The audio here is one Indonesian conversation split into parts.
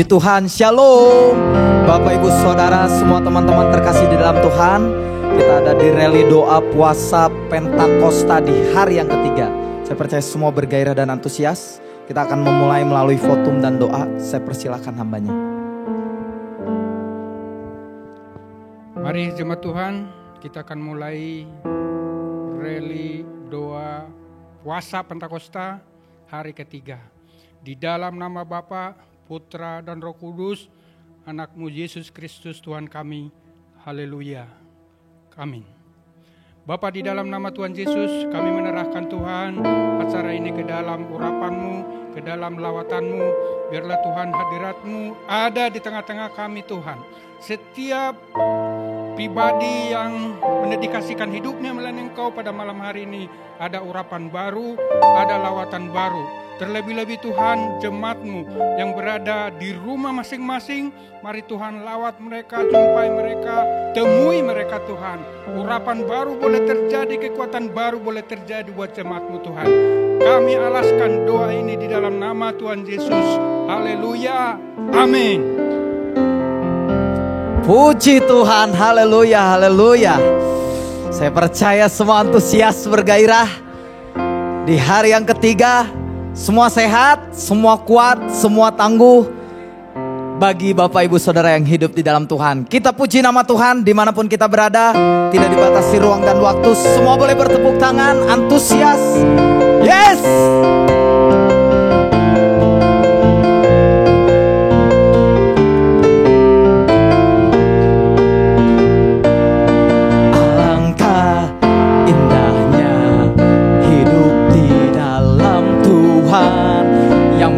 Puji Tuhan, Shalom Bapak Ibu Saudara, semua teman-teman terkasih di dalam Tuhan. Kita ada di rally doa puasa Pentakosta di hari yang ketiga. Saya percaya semua bergairah dan antusias. Kita akan memulai melalui votum dan doa. Saya persilakan hambanya. Mari jemaat Tuhan, kita akan mulai rally doa puasa Pentakosta hari ketiga. Di dalam nama Bapa, Putra dan Roh Kudus, Anak-Mu Yesus Kristus Tuhan kami. Haleluya. Amin. Bapa, di dalam nama Tuhan Yesus, kami menyerahkan Tuhan acara ini ke dalam urapan-Mu, ke dalam lawatan-Mu. Biarlah Tuhan hadirat-Mu ada di tengah-tengah kami Tuhan. Setiap pribadi yang mendedikasikan hidupnya melayani Engkau pada malam hari ini, ada urapan baru, ada lawatan baru. Terlebih-lebih Tuhan, jemaat-Mu yang berada di rumah masing-masing, mari Tuhan lawat mereka, jumpai mereka, temui mereka Tuhan. Urapan baru boleh terjadi, kekuatan baru boleh terjadi buat jemaat-Mu Tuhan. Kami alaskan doa ini di dalam nama Tuhan Yesus. Haleluya. Amin. Puji Tuhan, haleluya, haleluya. Saya percaya semua antusias bergairah. Di hari yang ketiga, semua sehat, semua kuat, semua tangguh bagi Bapak Ibu Saudara yang hidup di dalam Tuhan. Kita puji nama Tuhan dimanapun kita berada, tidak dibatasi ruang dan waktu. Semua boleh bertepuk tangan, antusias. Yes!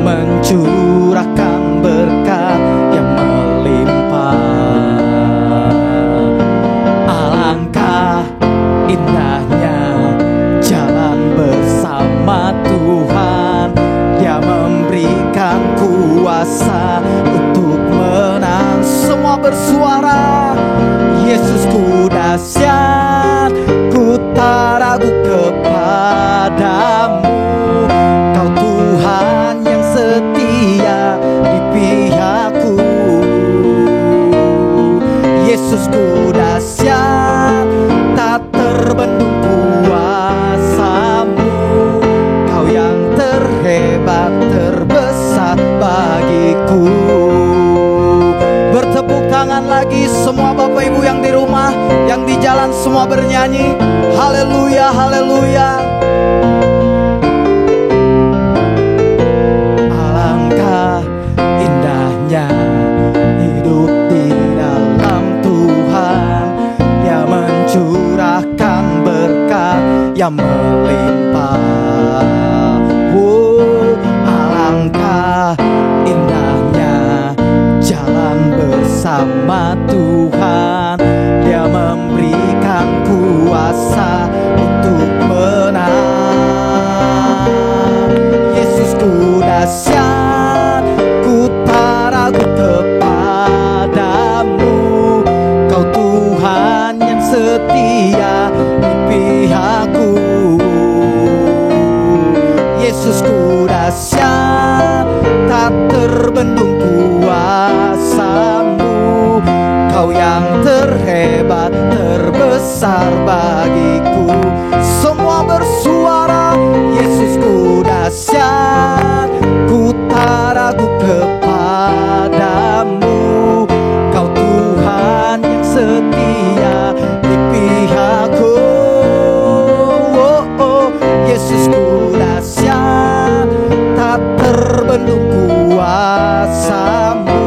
Mencurahkan berkat yang melimpah. Alangkah indahnya jalan bersama Tuhan. Dia memberikan kuasa untuk menang. Semua bersuara, Yesusku dahsyat, ku tak ragu kepadamu. Kau Tuhan yang setia di pihakku. Yesusku dahsyat, tak terbendung kuasa-Mu. Kau yang terhebat, terbesar bagiku. Bertepuk tangan lagi semua Bapak Ibu yang di rumah, yang di jalan, semua bernyanyi. Haleluya, haleluya. Hidup di dalam Tuhan, Dia mencurahkan berkat yang melimpah. Alangkah indahnya jalan bersama Tuhan. Dia memberikan kuasa untuk menang. Yesusku dahsyat, ku tak ragu kepadamu. Kau Tuhan yang setia di pihakku. Yesusku dahsyat, tak terbendung kuasa-Mu. Kau yang terhebat, terbesar bagiku. Semua bersuara, Yesusku dahsyat, ku tak ragu kepadamu. Kau Tuhan yang setia di pihakku. Yesusku dahsyat, tak terbendung kuasa-Mu.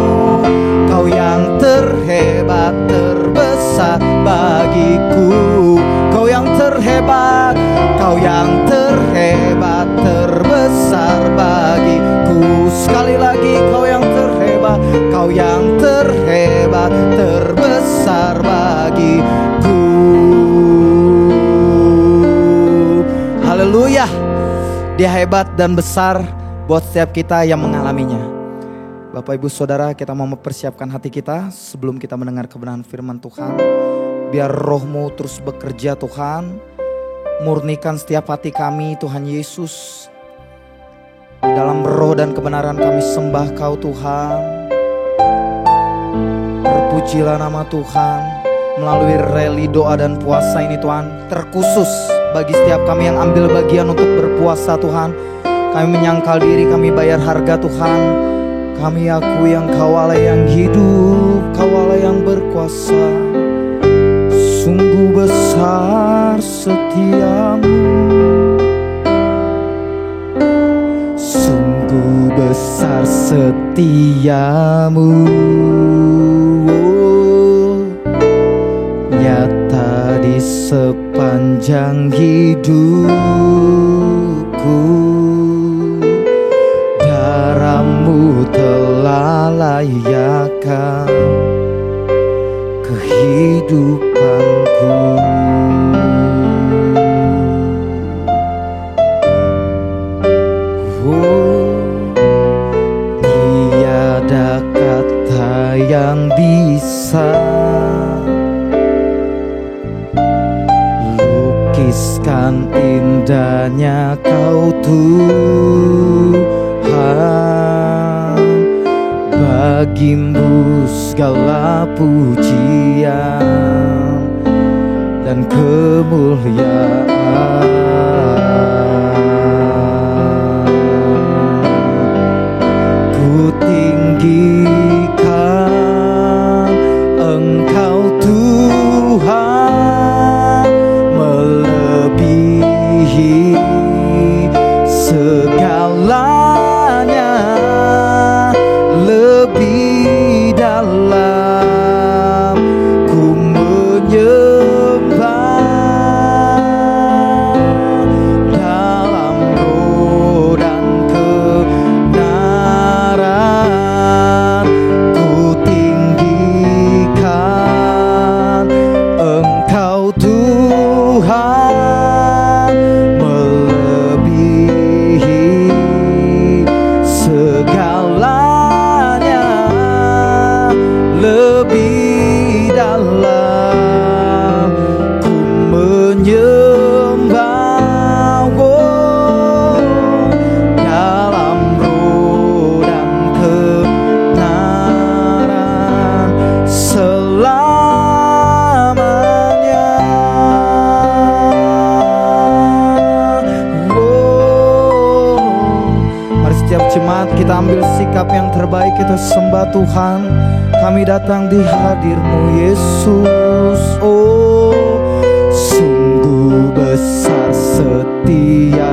Kau yang terhebat, terbesar bagiku. Kau yang terhebat, Kau yang terhebat, terbesar bagiku. Sekali lagi, Kau yang terhebat, Kau yang terhebat, terbesar bagiku. Haleluya. Dia hebat dan besar buat setiap kita yang mengalaminya. Bapak Ibu Saudara, kita mau mempersiapkan hati kita sebelum kita mendengar kebenaran firman Tuhan. Biar Roh-Mu terus bekerja Tuhan. Murnikan setiap hati kami Tuhan Yesus. Dalam roh dan kebenaran kami sembah Kau Tuhan. Terpujilah nama Tuhan. Melalui rally doa dan puasa ini Tuhan, terkhusus bagi setiap kami yang ambil bagian untuk berpuasa Tuhan, kami menyangkal diri, kami bayar harga Tuhan. Kami akui yang Kau Allah yang hidup, Kau Allah yang berkuasa. Sungguh besar setiamu, sungguh besar setiamu, nyata di sepanjang hidupku. Darah-Mu telah layakkan kehidupanku. Tiada kata yang bisa lukiskan indahnya Kau Tuhan. Bagi-Mu segala pujian dan kemuliaan. Ku tinggikan Engkau Tuhan, melebihi segalanya, lebih dalam ku menyembah, dalam roh dan kebenaran. Ku tinggikan Engkau Tuhan, melebihi segalanya, lebih dalam ku menyembah, dalam roh dan kebenaran selamanya. Mari setiap jemaat kita ambil sikap yang terbaik, kita sembah Tuhan. Kami datang di hadir-Mu Yesus. Oh, sungguh besar setiamu,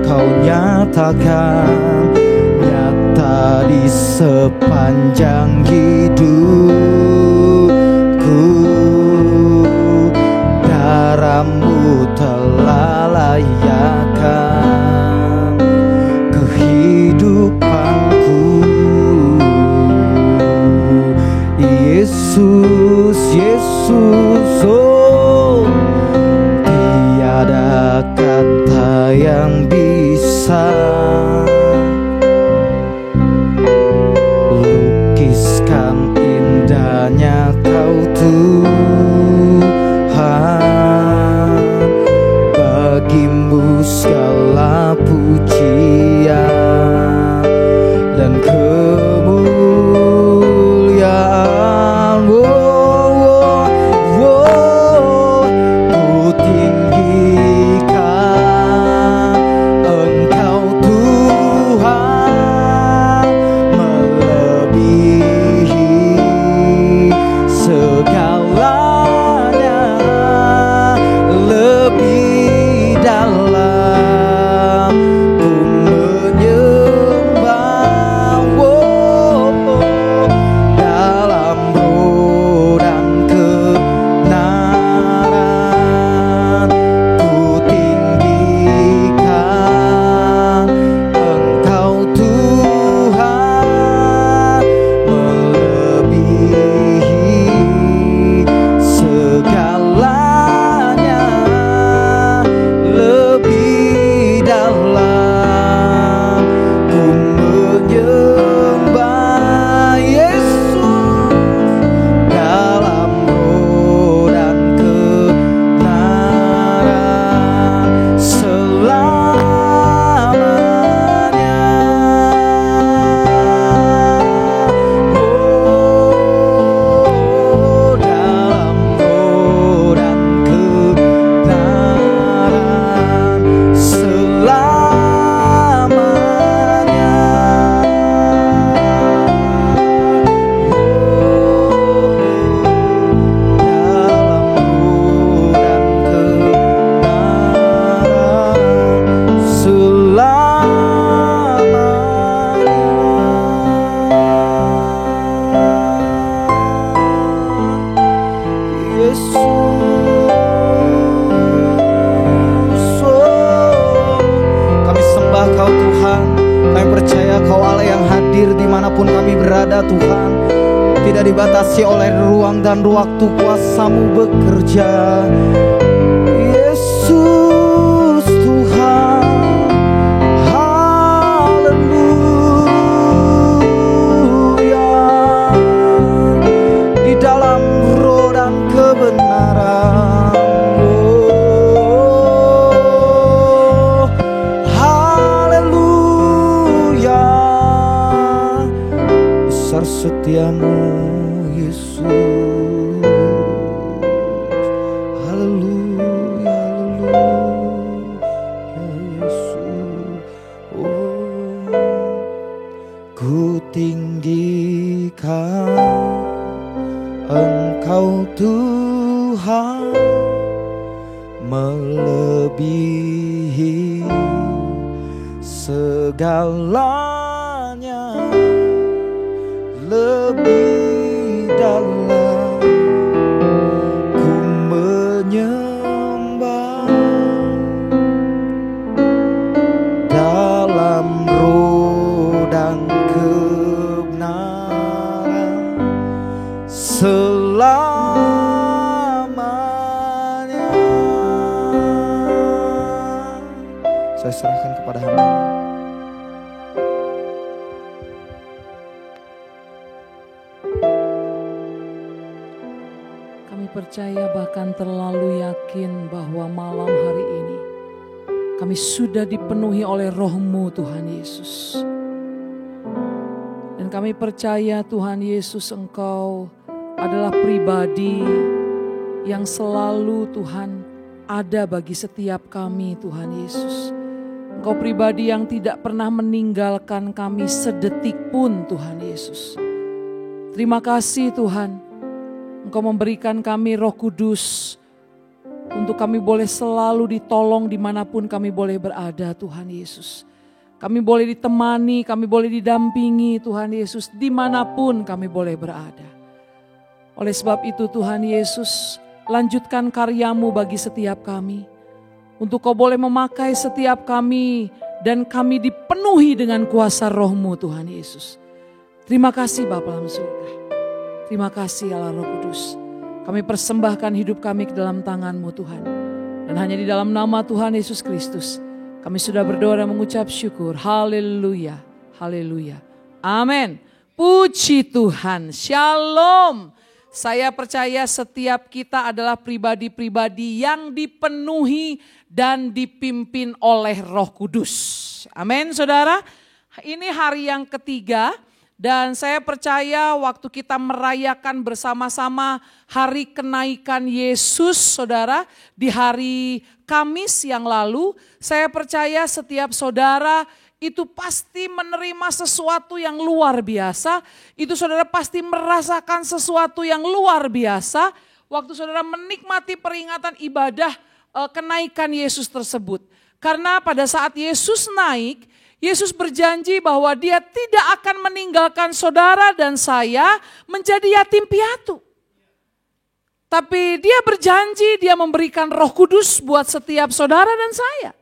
Kau nyatakan nyata di sepanjang hidupku. Darah-Mu telah layakkan kehidupanku. Yesus, Yesus, oh, tiada kata yang bisa lukiskan indahnya Kau Tuhan. Bagi-Mu segala pujian dan kemuliaan. Ku tinggikan Engkau Tuhan, melebihi segalanya, lebih dalam ku hadir dimanapun kami berada Tuhan. Tidak dibatasi oleh ruang dan waktu, kuasa-Mu bekerja. Yesus Tuhan, haleluya. Di dalam roh dan kebenaran, oh, haleluya. Besar setiamu Yesus, haleluya, haleluya Yesus. Oh, ku tinggikan Engkau Tuhan, melebihi segalanya, lebih dalam ku menyembah dalam roh dan kebenaran selamanya. Saya serahkan kepada Hamba. Percaya bahkan terlalu yakin bahwa malam hari ini kami sudah dipenuhi oleh Roh-Mu Tuhan Yesus. Dan kami percaya Tuhan Yesus, Engkau adalah pribadi yang selalu Tuhan ada bagi setiap kami Tuhan Yesus. Engkau pribadi yang tidak pernah meninggalkan kami sedetik pun Tuhan Yesus. Terima kasih Tuhan. Engkau memberikan kami Roh Kudus untuk kami boleh selalu ditolong dimanapun kami boleh berada Tuhan Yesus. Kami boleh ditemani, kami boleh didampingi Tuhan Yesus dimanapun kami boleh berada. Oleh sebab itu Tuhan Yesus, lanjutkan karya-Mu bagi setiap kami. Untuk Kau boleh memakai setiap kami dan kami dipenuhi dengan kuasa Roh-Mu Tuhan Yesus. Terima kasih Bapa dalam surga. Terima kasih Allah Roh Kudus. Kami persembahkan hidup kami ke dalam tangan-Mu Tuhan. Dan hanya di dalam nama Tuhan Yesus Kristus kami sudah berdoa dan mengucap syukur. Haleluya, haleluya. Amin. Puji Tuhan. Shalom. Saya percaya setiap kita adalah pribadi-pribadi yang dipenuhi dan dipimpin oleh Roh Kudus. Amin saudara. Ini hari yang ketiga. Dan saya percaya waktu kita merayakan bersama-sama hari kenaikan Yesus saudara di hari Kamis yang lalu, saya percaya setiap saudara itu pasti menerima sesuatu yang luar biasa. Itu saudara pasti merasakan sesuatu yang luar biasa waktu saudara menikmati peringatan ibadah kenaikan Yesus tersebut. Karena pada saat Yesus naik, Yesus berjanji bahwa Dia tidak akan meninggalkan saudara dan saya menjadi yatim piatu. Tapi Dia berjanji Dia memberikan Roh Kudus buat setiap saudara dan saya.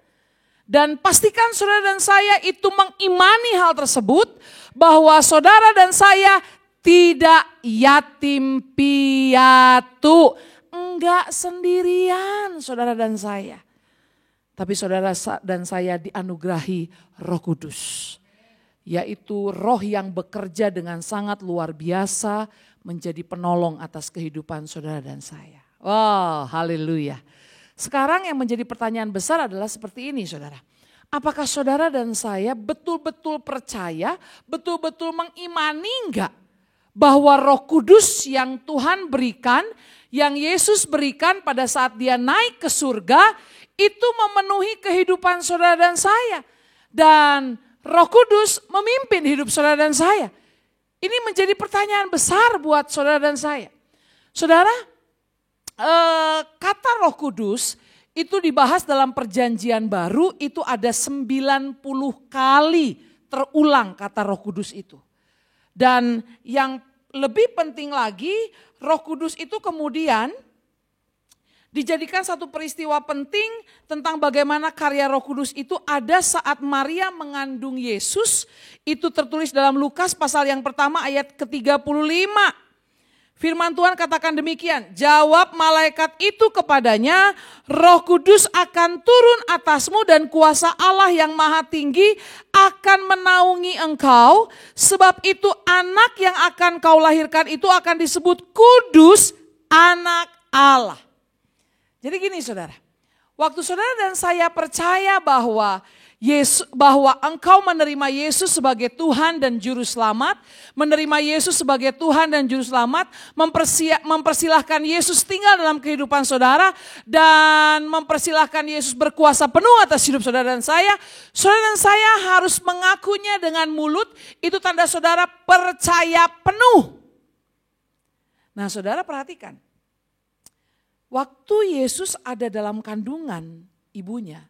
Dan pastikan saudara dan saya itu mengimani hal tersebut, bahwa saudara dan saya tidak yatim piatu. Enggak sendirian saudara dan saya. Tapi saudara dan saya dianugerahi Roh Kudus. Yaitu roh yang bekerja dengan sangat luar biasa menjadi penolong atas kehidupan saudara dan saya. Wow, haleluya. Sekarang yang menjadi pertanyaan besar adalah seperti ini saudara. Apakah saudara dan saya betul-betul percaya, betul-betul mengimani enggak bahwa Roh Kudus yang Tuhan berikan, yang Yesus berikan pada saat Dia naik ke surga, itu memenuhi kehidupan saudara dan saya. Dan Roh Kudus memimpin hidup saudara dan saya. Ini menjadi pertanyaan besar buat saudara dan saya. Saudara, kata Roh Kudus itu dibahas dalam perjanjian baru, itu ada 90 kali terulang kata Roh Kudus itu. Dan yang lebih penting lagi, Roh Kudus itu kemudian dijadikan satu peristiwa penting tentang bagaimana karya Roh Kudus itu ada saat Maria mengandung Yesus. Itu tertulis dalam Lukas pasal yang pertama ayat ke-35. Firman Tuhan katakan demikian, jawab malaikat itu kepadanya, Roh Kudus akan turun atasmu dan kuasa Allah yang maha tinggi akan menaungi engkau. Sebab itu anak yang akan kau lahirkan itu akan disebut kudus, anak Allah. Jadi gini saudara, waktu saudara dan saya percaya bahwa engkau menerima Yesus sebagai Tuhan dan Juru Selamat, menerima Yesus sebagai Tuhan dan Juru Selamat, mempersilahkan Yesus tinggal dalam kehidupan saudara, dan mempersilahkan Yesus berkuasa penuh atas hidup saudara dan saya harus mengakunya dengan mulut, itu tanda saudara percaya penuh. Nah saudara perhatikan, waktu Yesus ada dalam kandungan ibunya,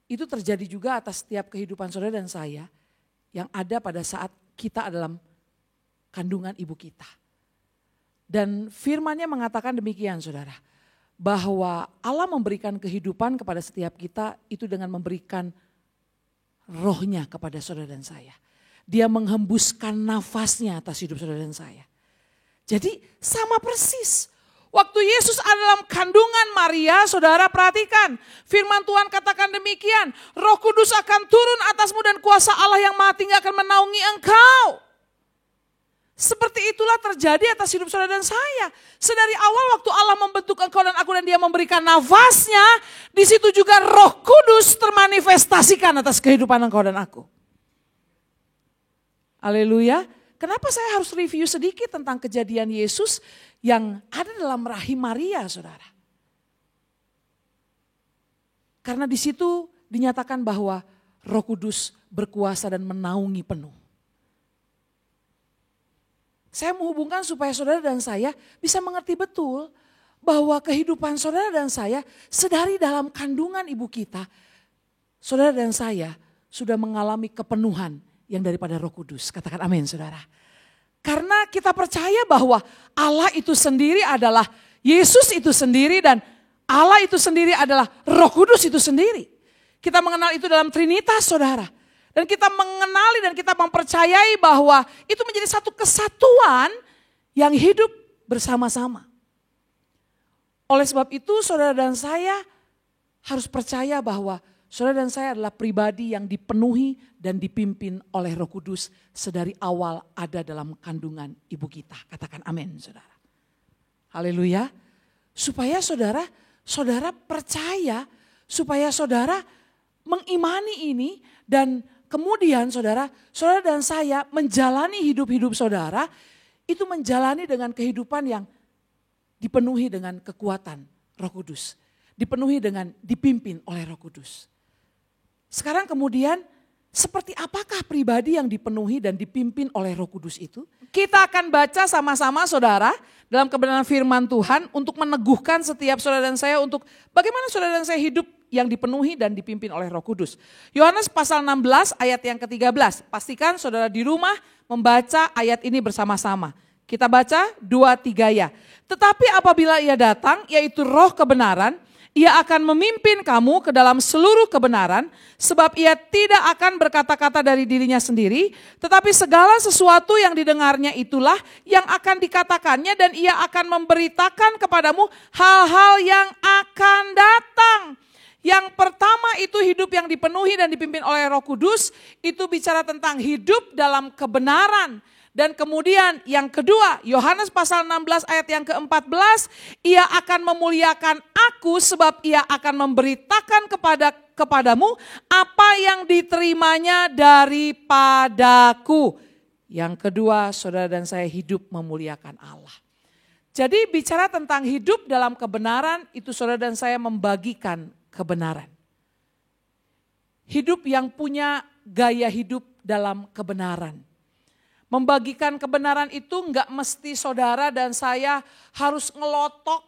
itu terjadi juga atas setiap kehidupan saudara dan saya yang ada pada saat kita dalam kandungan ibu kita. Dan firman-Nya mengatakan demikian saudara, bahwa Allah memberikan kehidupan kepada setiap kita itu dengan memberikan rohnya kepada saudara dan saya. Dia menghembuskan nafasnya atas hidup saudara dan saya. Jadi sama persis. Waktu Yesus ada dalam kandungan Maria, saudara perhatikan. Firman Tuhan katakan demikian. Roh Kudus akan turun atasmu dan kuasa Allah yang maha tinggi akan menaungi engkau. Seperti itulah terjadi atas hidup saudara dan saya. Sedari awal waktu Allah membentuk engkau dan aku dan Dia memberikan nafasnya, di situ juga Roh Kudus termanifestasikan atas kehidupan engkau dan aku. Haleluya. Kenapa saya harus review sedikit tentang kejadian Yesus yang ada dalam rahim Maria, saudara? Karena di situ dinyatakan bahwa Roh Kudus berkuasa dan menaungi penuh. Saya menghubungkan supaya saudara dan saya bisa mengerti betul bahwa kehidupan saudara dan saya sedari dalam kandungan ibu kita, saudara dan saya sudah mengalami kepenuhan yang daripada Roh Kudus. Katakan amin saudara. Karena kita percaya bahwa Allah itu sendiri adalah Yesus itu sendiri dan Allah itu sendiri adalah Roh Kudus itu sendiri. Kita mengenal itu dalam Trinitas saudara. Dan kita mengenali dan kita mempercayai bahwa itu menjadi satu kesatuan yang hidup bersama-sama. Oleh sebab itu saudara dan saya harus percaya bahwa saudara dan saya adalah pribadi yang dipenuhi dan dipimpin oleh Roh Kudus sedari awal ada dalam kandungan ibu kita. Katakan amin saudara. Haleluya. Supaya saudara percaya, supaya saudara mengimani ini dan kemudian saudara dan saya menjalani hidup-hidup saudara itu menjalani dengan kehidupan yang dipenuhi dengan kekuatan Roh Kudus. Dipenuhi dengan dipimpin oleh Roh Kudus. Sekarang kemudian seperti apakah pribadi yang dipenuhi dan dipimpin oleh Roh Kudus itu? Kita akan baca sama-sama saudara dalam kebenaran firman Tuhan untuk meneguhkan setiap saudara dan saya untuk bagaimana saudara dan saya hidup yang dipenuhi dan dipimpin oleh Roh Kudus. Yohanes pasal 16 ayat yang ke-13. Pastikan saudara di rumah membaca ayat ini bersama-sama. Kita baca 2-3 ya. Tetapi apabila Ia datang yaitu Roh kebenaran, Ia akan memimpin kamu ke dalam seluruh kebenaran, sebab Ia tidak akan berkata-kata dari dirinya sendiri, tetapi segala sesuatu yang didengarnya itulah yang akan dikatakannya dan Ia akan memberitakan kepadamu hal-hal yang akan datang. Yang pertama itu hidup yang dipenuhi dan dipimpin oleh Roh Kudus, itu bicara tentang hidup dalam kebenaran. Dan kemudian yang kedua, Yohanes pasal 16 ayat yang ke-14, Ia akan memuliakan aku sebab Ia akan memberitakan kepadamu apa yang diterimanya daripadaku. Yang kedua, saudara dan saya hidup memuliakan Allah. Jadi bicara tentang hidup dalam kebenaran, itu saudara dan saya membagikan kebenaran. Hidup yang punya gaya hidup dalam kebenaran. Membagikan kebenaran itu enggak mesti saudara dan saya harus ngelotok,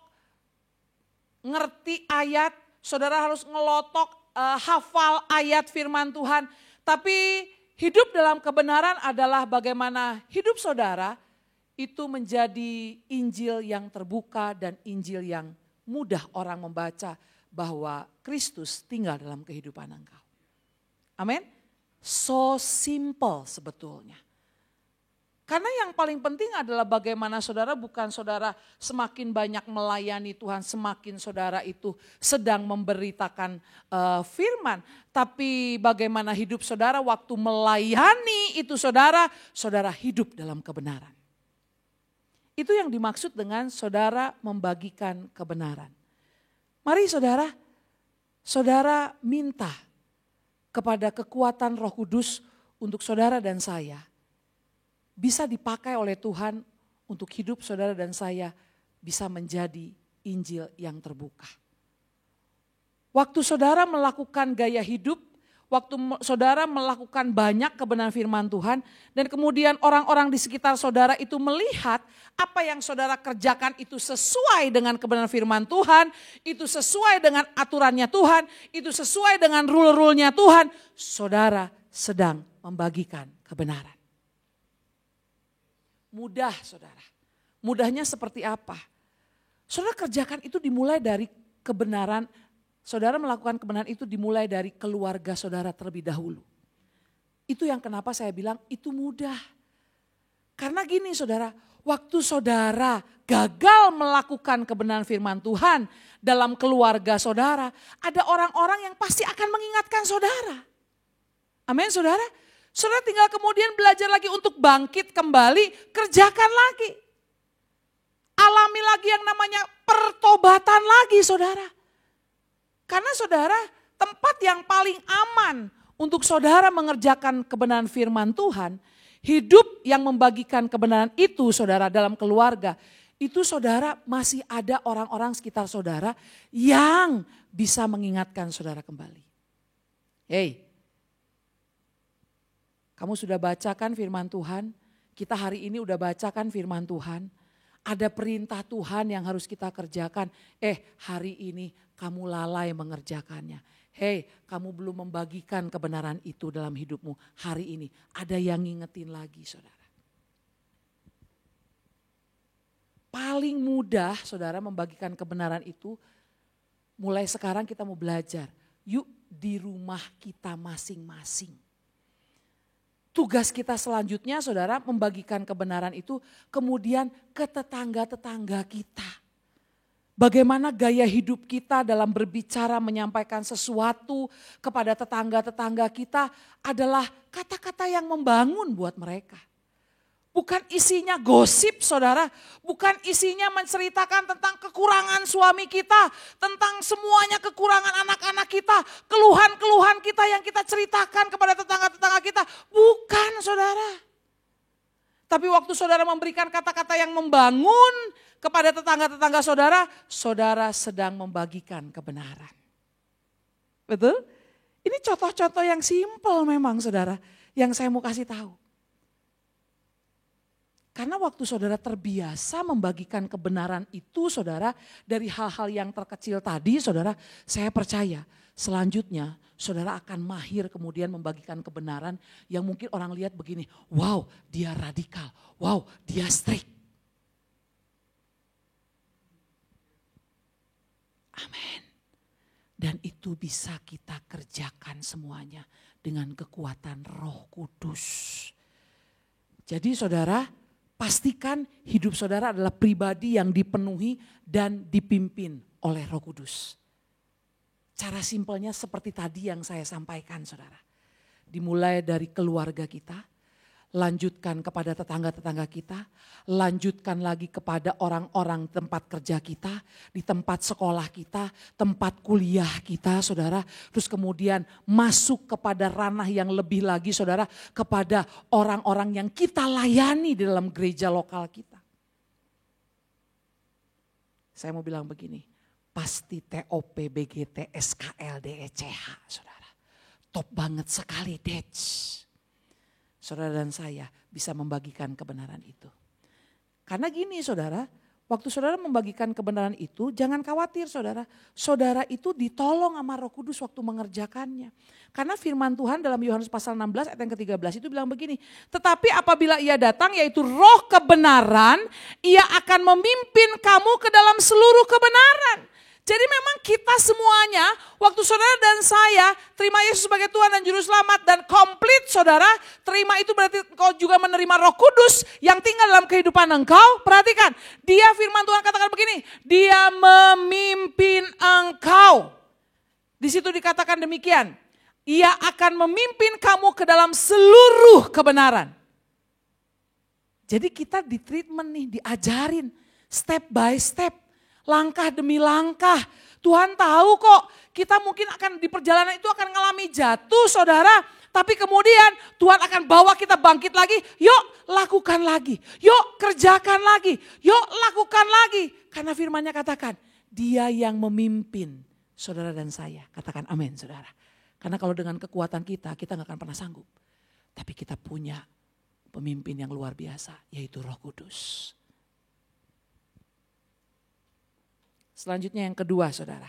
ngerti ayat, saudara harus ngelotok, hafal ayat firman Tuhan. Tapi hidup dalam kebenaran adalah bagaimana hidup saudara itu menjadi Injil yang terbuka dan Injil yang mudah orang membaca bahwa Kristus tinggal dalam kehidupan engkau. Amin. So simple sebetulnya. Karena yang paling penting adalah bagaimana saudara, bukan saudara semakin banyak melayani Tuhan, semakin saudara itu sedang memberitakan firman. Tapi bagaimana hidup saudara waktu melayani itu saudara hidup dalam kebenaran. Itu yang dimaksud dengan saudara membagikan kebenaran. Mari saudara minta kepada kekuatan Roh Kudus untuk saudara dan saya bisa dipakai oleh Tuhan untuk hidup saudara dan saya bisa menjadi Injil yang terbuka. Waktu saudara melakukan gaya hidup, waktu saudara melakukan banyak kebenaran firman Tuhan, dan kemudian orang-orang di sekitar saudara itu melihat apa yang saudara kerjakan itu sesuai dengan kebenaran firman Tuhan, itu sesuai dengan aturannya Tuhan, itu sesuai dengan rule-rule-nya Tuhan, saudara sedang membagikan kebenaran. Mudah saudara. Mudahnya seperti apa? Saudara kerjakan itu dimulai dari kebenaran. Saudara melakukan kebenaran itu dimulai dari keluarga saudara terlebih dahulu. Itu yang kenapa saya bilang itu mudah. Karena gini saudara, waktu saudara gagal melakukan kebenaran firman Tuhan dalam keluarga saudara, ada orang-orang yang pasti akan mengingatkan saudara. Amin saudara. Saudara tinggal kemudian belajar lagi untuk bangkit kembali, kerjakan lagi. Alami lagi yang namanya pertobatan lagi saudara. Karena saudara tempat yang paling aman untuk saudara mengerjakan kebenaran firman Tuhan, hidup yang membagikan kebenaran itu saudara dalam keluarga, itu saudara masih ada orang-orang sekitar saudara yang bisa mengingatkan saudara kembali. Hey. Kamu sudah bacakan firman Tuhan, kita hari ini udah bacakan firman Tuhan. Ada perintah Tuhan yang harus kita kerjakan. Hari ini kamu lalai mengerjakannya. Kamu belum membagikan kebenaran itu dalam hidupmu. Hari ini ada yang ngingetin lagi saudara. Paling mudah saudara membagikan kebenaran itu, mulai sekarang kita mau belajar. Yuk di rumah kita masing-masing. Tugas kita selanjutnya saudara membagikan kebenaran itu kemudian ke tetangga-tetangga kita. Bagaimana gaya hidup kita dalam berbicara menyampaikan sesuatu kepada tetangga-tetangga kita adalah kata-kata yang membangun buat mereka. Bukan isinya gosip saudara, bukan isinya menceritakan tentang kekurangan suami kita, tentang semuanya kekurangan anak-anak kita, keluhan-keluhan kita yang kita ceritakan kepada tetangga-tetangga kita. Bukan saudara. Tapi waktu saudara memberikan kata-kata yang membangun kepada tetangga-tetangga saudara, saudara sedang membagikan kebenaran. Betul? Ini contoh-contoh yang simpel memang saudara, yang saya mau kasih tahu. Karena waktu saudara terbiasa membagikan kebenaran itu saudara, dari hal-hal yang terkecil tadi saudara, saya percaya selanjutnya saudara akan mahir kemudian membagikan kebenaran yang mungkin orang lihat begini, wow dia radikal, wow dia strict. Amin. Dan itu bisa kita kerjakan semuanya dengan kekuatan Roh Kudus. Jadi saudara, pastikan hidup saudara adalah pribadi yang dipenuhi dan dipimpin oleh Roh Kudus. Cara simpelnya seperti tadi yang saya sampaikan saudara. Dimulai dari keluarga kita, lanjutkan kepada tetangga-tetangga kita, lanjutkan lagi kepada orang-orang tempat kerja kita, di tempat sekolah kita, tempat kuliah kita saudara. Terus kemudian masuk kepada ranah yang lebih lagi saudara, kepada orang-orang yang kita layani di dalam gereja lokal kita. Saya mau bilang begini, pasti TOP, BGT, SKL, DECH saudara. Top banget sekali Dech. Saudara dan saya bisa membagikan kebenaran itu. Karena gini saudara, waktu saudara membagikan kebenaran itu jangan khawatir saudara. Saudara itu ditolong sama Roh Kudus waktu mengerjakannya. Karena firman Tuhan dalam Yohanes pasal 16 ayat yang ke-13 itu bilang begini. Tetapi apabila ia datang yaitu Roh kebenaran, ia akan memimpin kamu ke dalam seluruh kebenaran. Jadi memang kita semuanya, waktu saudara dan saya terima Yesus sebagai Tuhan dan Juru Selamat dan komplit saudara, terima itu berarti engkau juga menerima Roh Kudus yang tinggal dalam kehidupan engkau. Perhatikan, dia firman Tuhan katakan begini, dia memimpin engkau. Di situ dikatakan demikian, ia akan memimpin kamu ke dalam seluruh kebenaran. Jadi kita di treatment nih, diajarin step by step, langkah demi langkah. Tuhan tahu kok kita mungkin akan di perjalanan itu akan mengalami jatuh saudara. Tapi kemudian Tuhan akan bawa kita bangkit lagi. Yuk lakukan lagi, yuk kerjakan lagi, yuk lakukan lagi. Karena firman-Nya katakan, dia yang memimpin saudara dan saya. Katakan amin saudara. Karena kalau dengan kekuatan kita gak akan pernah sanggup. Tapi kita punya pemimpin yang luar biasa, yaitu Roh Kudus. Selanjutnya yang kedua saudara.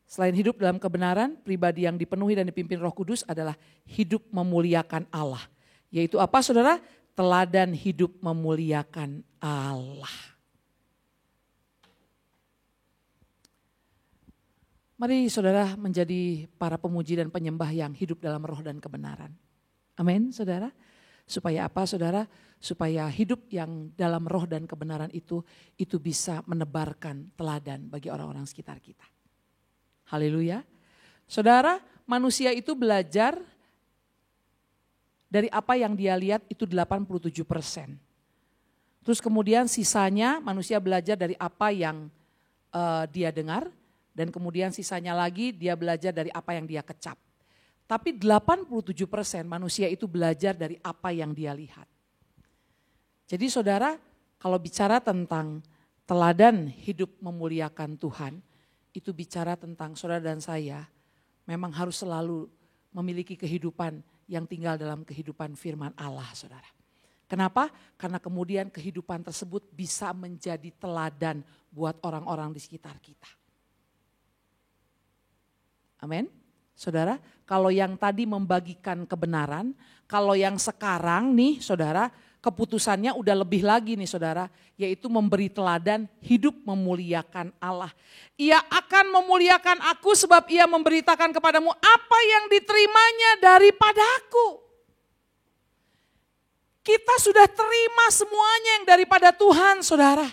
Selain hidup dalam kebenaran, pribadi yang dipenuhi dan dipimpin Roh Kudus adalah hidup memuliakan Allah. Yaitu apa saudara? Teladan hidup memuliakan Allah. Mari saudara menjadi para pemuji dan penyembah yang hidup dalam roh dan kebenaran. Amin saudara. Supaya apa saudara? Supaya hidup yang dalam roh dan kebenaran itu bisa menebarkan teladan bagi orang-orang sekitar kita. Haleluya. Saudara, manusia itu belajar dari apa yang dia lihat itu 87%. Terus kemudian sisanya manusia belajar dari apa yang dia dengar. Dan kemudian sisanya lagi dia belajar dari apa yang dia kecap. Tapi 87% manusia itu belajar dari apa yang dia lihat. Jadi saudara, kalau bicara tentang teladan hidup memuliakan Tuhan, itu bicara tentang saudara dan saya memang harus selalu memiliki kehidupan yang tinggal dalam kehidupan firman Allah saudara. Kenapa? Karena kemudian kehidupan tersebut bisa menjadi teladan buat orang-orang di sekitar kita. Amin. Saudara, kalau yang tadi membagikan kebenaran, kalau yang sekarang nih saudara, keputusannya udah lebih lagi nih saudara, yaitu memberi teladan hidup memuliakan Allah. Ia akan memuliakan aku sebab ia memberitakan kepadamu apa yang diterimanya daripada aku. Kita sudah terima semuanya yang daripada Tuhan saudara.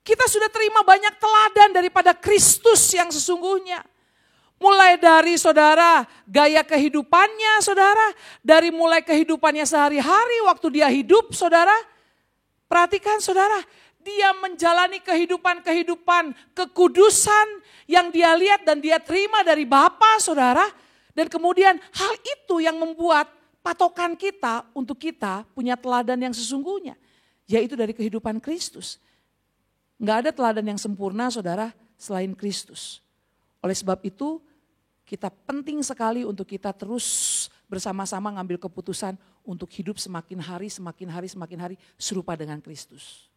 Kita sudah terima banyak teladan daripada Kristus yang sesungguhnya. Mulai dari saudara gaya kehidupannya saudara, dari mulai kehidupannya sehari-hari waktu dia hidup saudara. Perhatikan saudara, dia menjalani kehidupan kekudusan yang dia lihat dan dia terima dari Bapa saudara. Dan kemudian hal itu yang membuat patokan kita untuk kita punya teladan yang sesungguhnya. Yaitu dari kehidupan Kristus. Enggak ada teladan yang sempurna saudara selain Kristus. Oleh sebab itu kita penting sekali untuk kita terus bersama-sama ngambil keputusan untuk hidup semakin hari serupa dengan Kristus.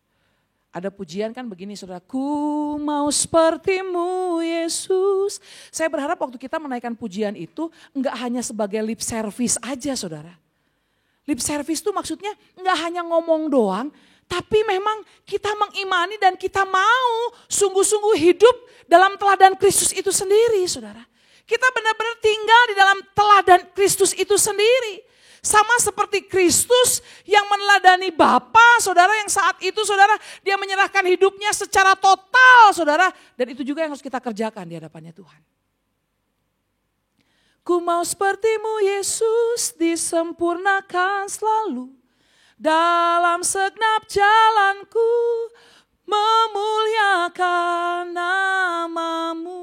Ada pujian kan begini saudara, ku mau sepertimu Yesus. Saya berharap waktu kita menaikkan pujian itu enggak hanya sebagai lip service aja saudara. Lip service itu maksudnya enggak hanya ngomong doang, tapi memang kita mengimani dan kita mau sungguh-sungguh hidup dalam teladan Kristus itu sendiri saudara. Kita benar-benar tinggal di dalam teladan Kristus itu sendiri. Sama seperti Kristus yang meneladani Bapa, saudara, yang saat itu saudara dia menyerahkan hidupnya secara total saudara. Dan itu juga yang harus kita kerjakan di hadapannya Tuhan. Ku mau sepertimu Yesus disempurnakan selalu. Dalam segenap jalanku memuliakan namamu.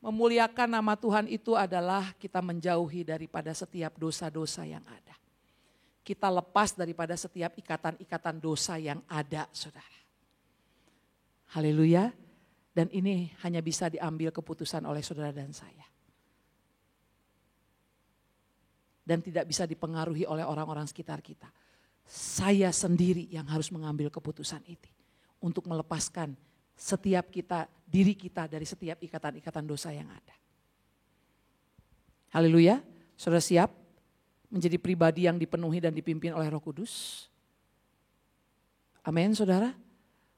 Memuliakan nama Tuhan itu adalah kita menjauhi daripada setiap dosa-dosa yang ada. Kita lepas daripada setiap ikatan-ikatan dosa yang ada saudara. Haleluya. Dan ini hanya bisa diambil keputusan oleh saudara dan saya. Dan tidak bisa dipengaruhi oleh orang-orang sekitar kita. Saya sendiri yang harus mengambil keputusan itu. Untuk melepaskan setiap kita, diri kita dari setiap ikatan-ikatan dosa yang ada. Haleluya. Saudara siap menjadi pribadi yang dipenuhi dan dipimpin oleh Roh Kudus? Amin saudara.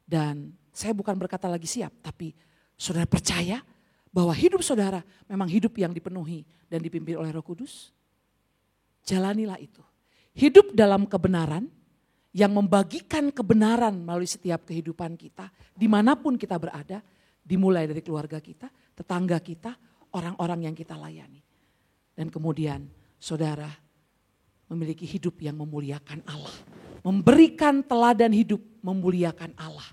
Dan saya bukan berkata lagi siap, tapi saudara percaya bahwa hidup saudara memang hidup yang dipenuhi dan dipimpin oleh Roh Kudus? Jalanilah itu. Hidup dalam kebenaran yang membagikan kebenaran melalui setiap kehidupan kita, dimanapun kita berada, dimulai dari keluarga kita, tetangga kita, orang-orang yang kita layani. Dan kemudian saudara memiliki hidup yang memuliakan Allah. Memberikan teladan hidup memuliakan Allah.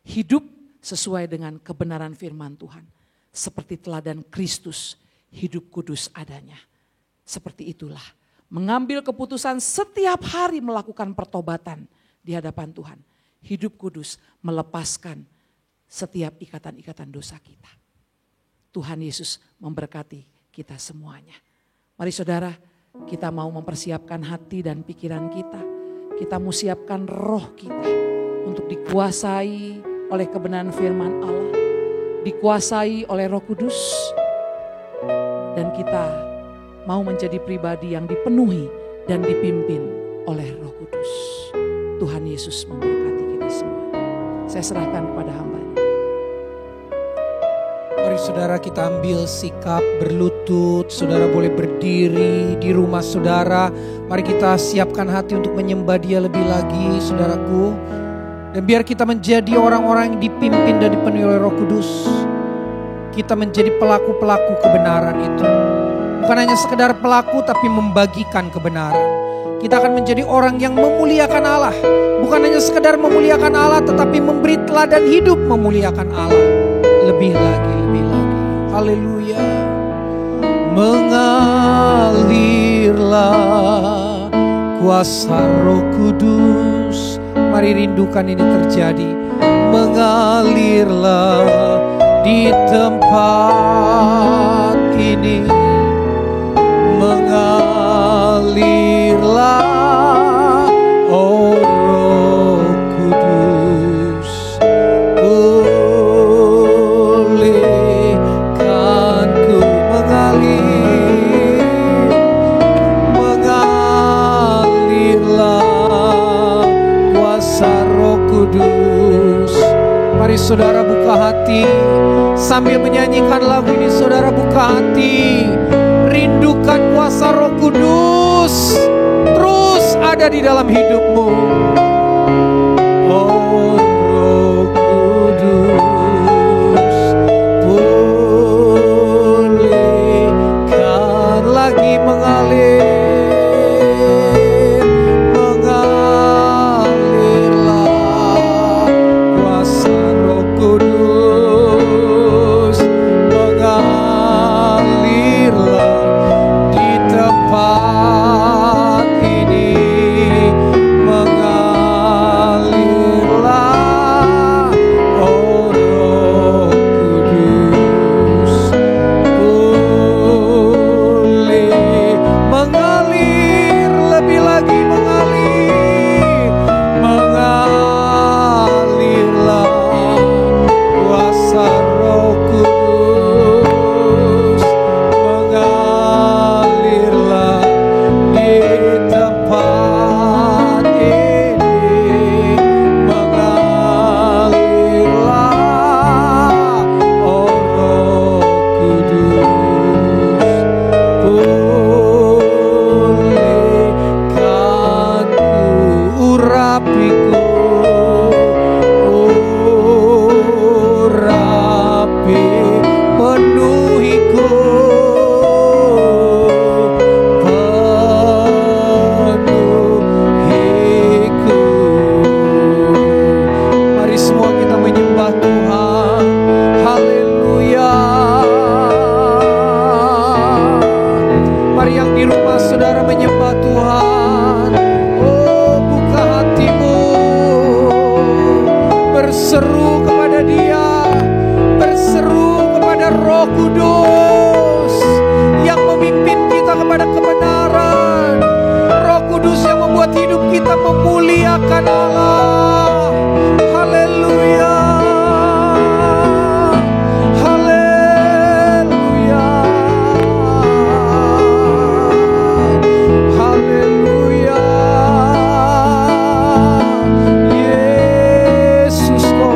Hidup sesuai dengan kebenaran firman Tuhan. Seperti teladan Kristus, hidup kudus adanya. Seperti itulah. Mengambil keputusan setiap hari melakukan pertobatan di hadapan Tuhan. Hidup kudus melepaskan setiap ikatan-ikatan dosa kita. Tuhan Yesus memberkati kita semuanya. Mari saudara, kita mau mempersiapkan hati dan pikiran kita. Kita mau siapkan roh kita untuk dikuasai oleh kebenaran firman Allah. Dikuasai oleh Roh Kudus. Dan kita mau menjadi pribadi yang dipenuhi dan dipimpin oleh Roh Kudus. Tuhan Yesus memberkati kita semua. Saya serahkan kepada hamba-Nya. Mari saudara kita ambil sikap berlutut, saudara boleh berdiri di rumah saudara. Mari kita siapkan hati untuk menyembah Dia lebih lagi saudaraku. Dan biar kita menjadi orang-orang yang dipimpin dan dipenuhi oleh Roh Kudus. Kita menjadi pelaku-pelaku kebenaran itu. Bukan hanya sekedar pelaku tapi membagikan kebenaran. Kita akan menjadi orang yang memuliakan Allah. Bukan hanya sekedar memuliakan Allah tetapi memberi teladan hidup memuliakan Allah. Lebih lagi, lebih lagi. Haleluya. Mengalirlah kuasa Roh Kudus. Mari rindukan ini terjadi. Mengalirlah di tempat ini. Mengalirlah, oh Roh Kudus. Pulihkanku, mengalirlah kuasa Roh Kudus. Mari saudara buka hati. Sambil menyanyikan lagu ini saudara buka hati. Rindukan kuasa Roh Kudus terus ada di dalam hidupmu. Oh Roh Kudus, pulihkan lagi mengalirlah kuasa Roh Kudus, mengalirlah di tempat ini, mengalirlah, oh Roh Kudus, pulih, mengalir lebih lagi, mengalirlah kuasa Roh Kudus, mengalirlah di tempat ini, mengalirlah, oh Roh Kudus, pulihkanku, urapiku, urapi, penuhiku, penuhiku. Mari semua kita menyembah Tuhan. Haleluya. Mari yang di rumah saudara menyembah Tuhan. Oh, buka hatimu. Berseru kepada Dia. Berseru kepada Roh Kudus yang memimpin kita kepada kebenaran. Roh Kudus yang membuat hidup kita memuliakan Allah. Haleluya. Haleluya. Haleluya. Yesus kau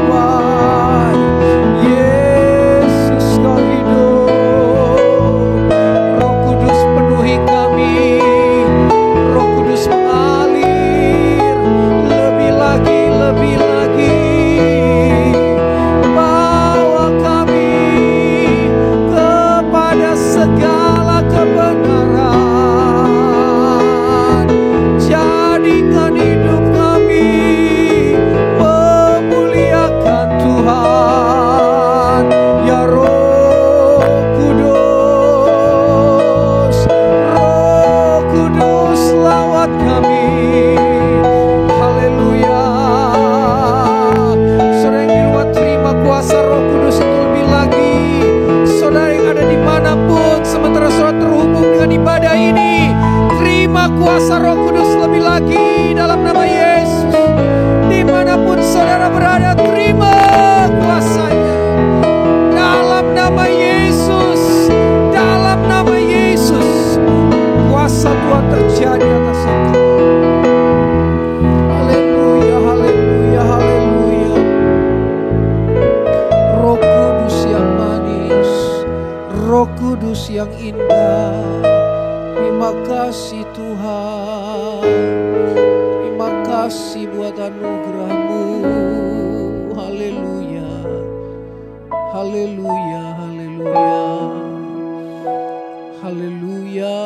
yang indah. Terima kasih Tuhan, terima kasih buat anugerah-Mu. Haleluya, haleluya, haleluya, haleluya,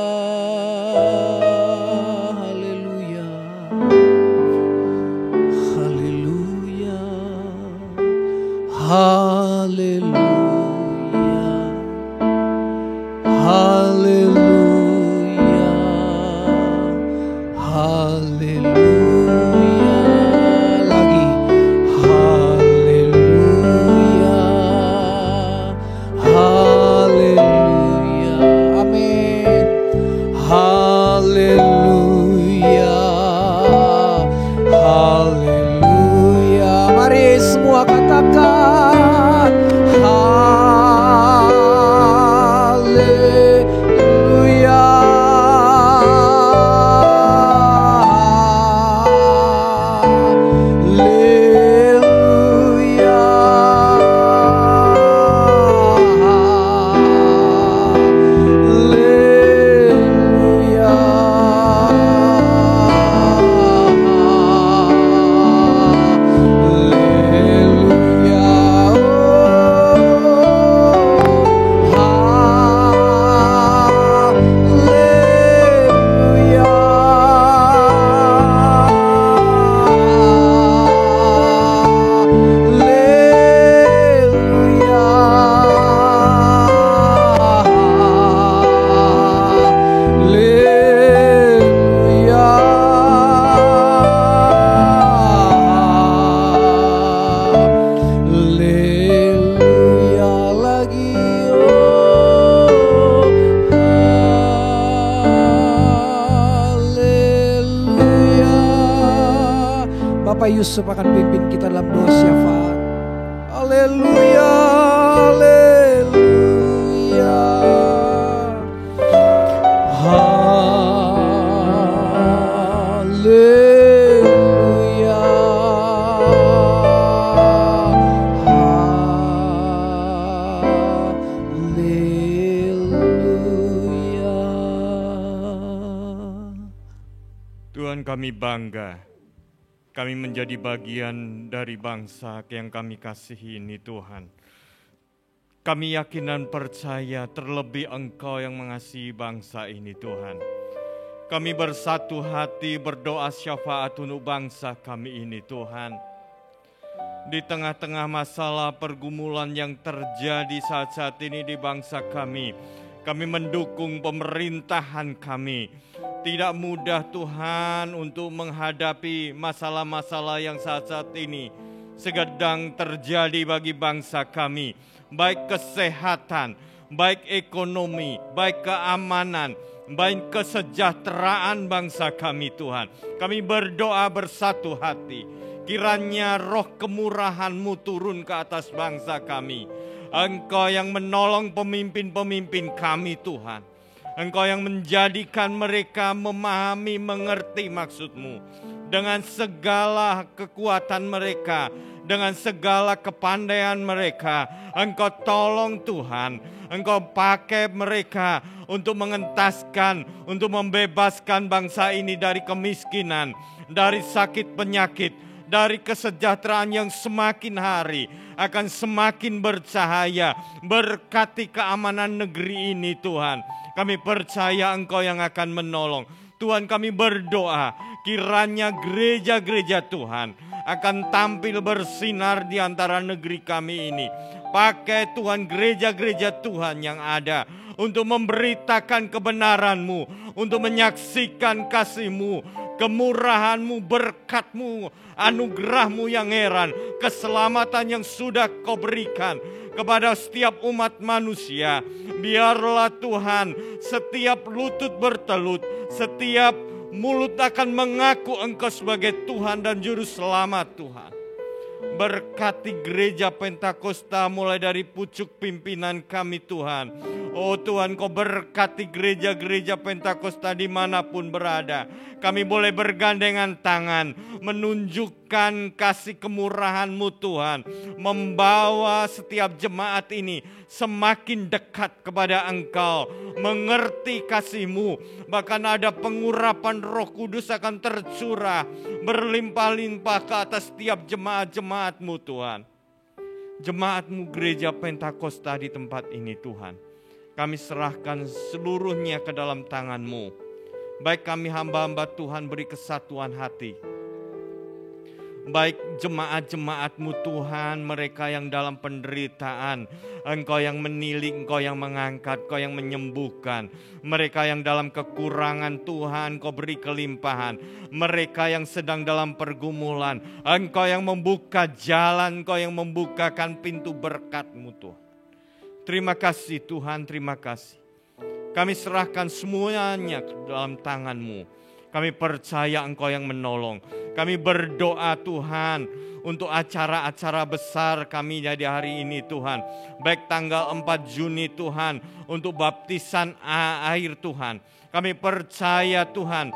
haleluya, haleluya, haleluya, haleluya, haleluya, lagi haleluya, haleluya, amin, haleluya, haleluya. Mari semua katakan haleluya, haleluya, haleluya, Bapak Yusuf akan pimpin kita dalam doa syafaat. Haleluya, haleluya, haleluya, haleluya. Tuhan, kami bangga, kami menjadi bagian dari bangsa yang kami kasihi ini Tuhan. Kami yakin dan percaya terlebih Engkau yang mengasihi bangsa ini Tuhan. Kami bersatu hati berdoa syafaat untuk bangsa kami ini Tuhan. Di tengah-tengah masalah pergumulan yang terjadi saat-saat ini di bangsa kami mendukung pemerintahan kami. Tidak mudah Tuhan untuk menghadapi masalah-masalah yang saat-saat ini sedang terjadi bagi bangsa kami. Baik kesehatan, baik ekonomi, baik keamanan, baik kesejahteraan bangsa kami Tuhan. Kami berdoa bersatu hati. Kiranya roh kemurahan-Mu turun ke atas bangsa kami. Engkau yang menolong pemimpin-pemimpin kami Tuhan. Engkau yang menjadikan mereka memahami, mengerti maksud-Mu. Dengan segala kekuatan mereka, dengan segala kepandaian mereka, Engkau tolong Tuhan. Engkau pakai mereka untuk mengentaskan, untuk membebaskan bangsa ini dari kemiskinan, dari sakit penyakit, dari kesejahteraan yang semakin hari akan semakin bercahaya. Berkati keamanan negeri ini Tuhan. Kami percaya Engkau yang akan menolong. Tuhan, kami berdoa kiranya gereja-gereja Tuhan akan tampil bersinar di antara negeri kami ini. Pakai Tuhan gereja-gereja Tuhan yang ada untuk memberitakan kebenaran-Mu, untuk menyaksikan kasih-Mu, kemurahan-Mu, berkat-Mu, anugerah-Mu yang heran, keselamatan yang sudah Kau berikan kepada setiap umat manusia. Biarlah Tuhan setiap lutut bertelut, setiap mulut akan mengaku Engkau sebagai Tuhan dan Juru Selamat Tuhan. Berkati gereja Pentakosta mulai dari pucuk pimpinan kami Tuhan. Oh Tuhan, Kau berkati gereja-gereja Pentakosta dimanapun berada. Kami boleh bergandengan tangan, menunjukkan kasih kemurahan-Mu Tuhan. Membawa setiap jemaat ini semakin dekat kepada Engkau. Mengerti kasih-Mu. Bahkan ada pengurapan Roh Kudus akan tercurah. Berlimpah-limpah ke atas setiap jemaat-jemaat-Mu Tuhan. Jemaat-Mu gereja Pentakosta di tempat ini Tuhan. Kami serahkan seluruhnya ke dalam tangan-Mu. Baik kami hamba-hamba Tuhan beri kesatuan hati. Baik jemaat-jemaat-Mu Tuhan, mereka yang dalam penderitaan, Engkau yang menilik, Engkau yang mengangkat, Engkau yang menyembuhkan. Mereka yang dalam kekurangan Tuhan, Engkau beri kelimpahan. Mereka yang sedang dalam pergumulan, Engkau yang membuka jalan, Engkau yang membukakan pintu berkat-Mu Tuhan. Terima kasih Tuhan, terima kasih. Kami serahkan semuanya ke dalam tangan-Mu. Kami percaya Engkau yang menolong. Kami berdoa Tuhan untuk acara-acara besar kami di hari ini Tuhan. Baik tanggal 4 Juni Tuhan untuk baptisan air Tuhan. Kami percaya Tuhan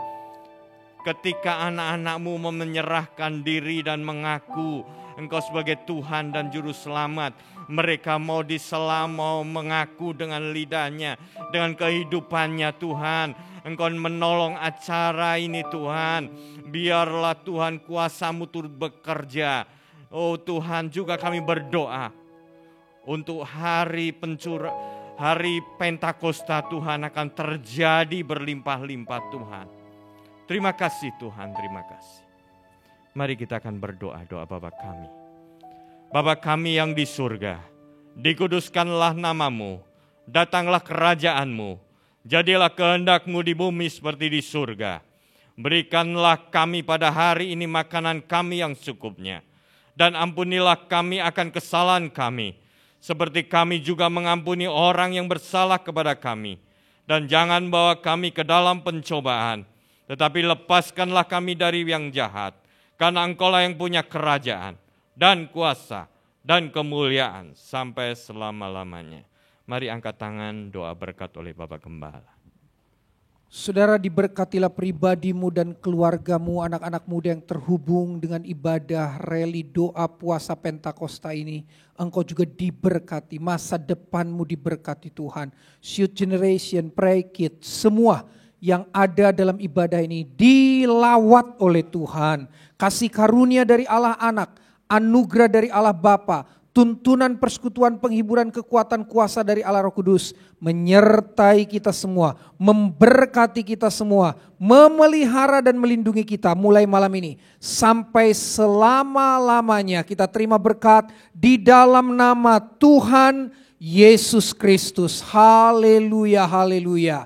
ketika anak-anak-Mu menyerahkan diri dan mengaku Engkau sebagai Tuhan dan Juru Selamat. Mereka mau diselam, mau mengaku dengan lidahnya, dengan kehidupannya Tuhan. Engkau menolong acara ini Tuhan. Biarlah Tuhan kuasa-Mu turut bekerja. Oh Tuhan, juga kami berdoa untuk hari Pentakosta Tuhan akan terjadi berlimpah-limpah Tuhan. Terima kasih Tuhan, terima kasih. Mari kita akan berdoa, doa Bapa kami. Bapa kami yang di surga, dikuduskanlah nama-Mu, datanglah kerajaan-Mu, jadilah kehendak-Mu di bumi seperti di surga. Berikanlah kami pada hari ini makanan kami yang secukupnya, dan ampunilah kami akan kesalahan kami, seperti kami juga mengampuni orang yang bersalah kepada kami. Dan jangan bawa kami ke dalam pencobaan, tetapi lepaskanlah kami dari yang jahat, karena Engkau-lah yang punya kerajaan, dan kuasa, dan kemuliaan sampai selama-lamanya. Mari angkat tangan, doa berkat oleh Bapak Gembala. Saudara, diberkatilah pribadimu dan keluargamu, anak-anak muda yang terhubung dengan ibadah, reli, doa, puasa Pentakosta ini. Engkau juga diberkati, masa depanmu diberkati Tuhan. Youth Generation, Pray Kids, semua yang ada dalam ibadah ini dilawat oleh Tuhan. Kasih karunia dari Allah Anak, anugerah dari Allah Bapa, tuntunan persekutuan penghiburan kekuatan kuasa dari Allah Roh Kudus menyertai kita semua, memberkati kita semua, memelihara dan melindungi kita mulai malam ini sampai selama-lamanya. Kita terima berkat di dalam nama Tuhan Yesus Kristus. Haleluya, haleluya.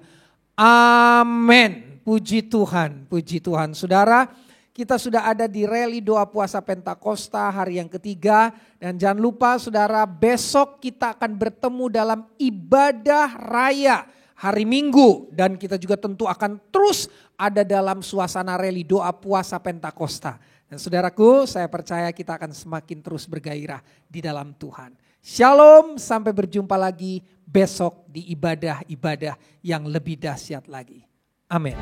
Amin. Puji Tuhan, puji Tuhan. Saudara, kita sudah ada di reli doa puasa Pentakosta hari yang ketiga. Dan jangan lupa saudara, besok kita akan bertemu dalam ibadah raya hari Minggu. Dan kita juga tentu akan terus ada dalam suasana reli doa puasa Pentakosta. Dan saudaraku, saya percaya kita akan semakin terus bergairah di dalam Tuhan. Shalom, sampai berjumpa lagi besok di ibadah-ibadah yang lebih dahsyat lagi. Amin.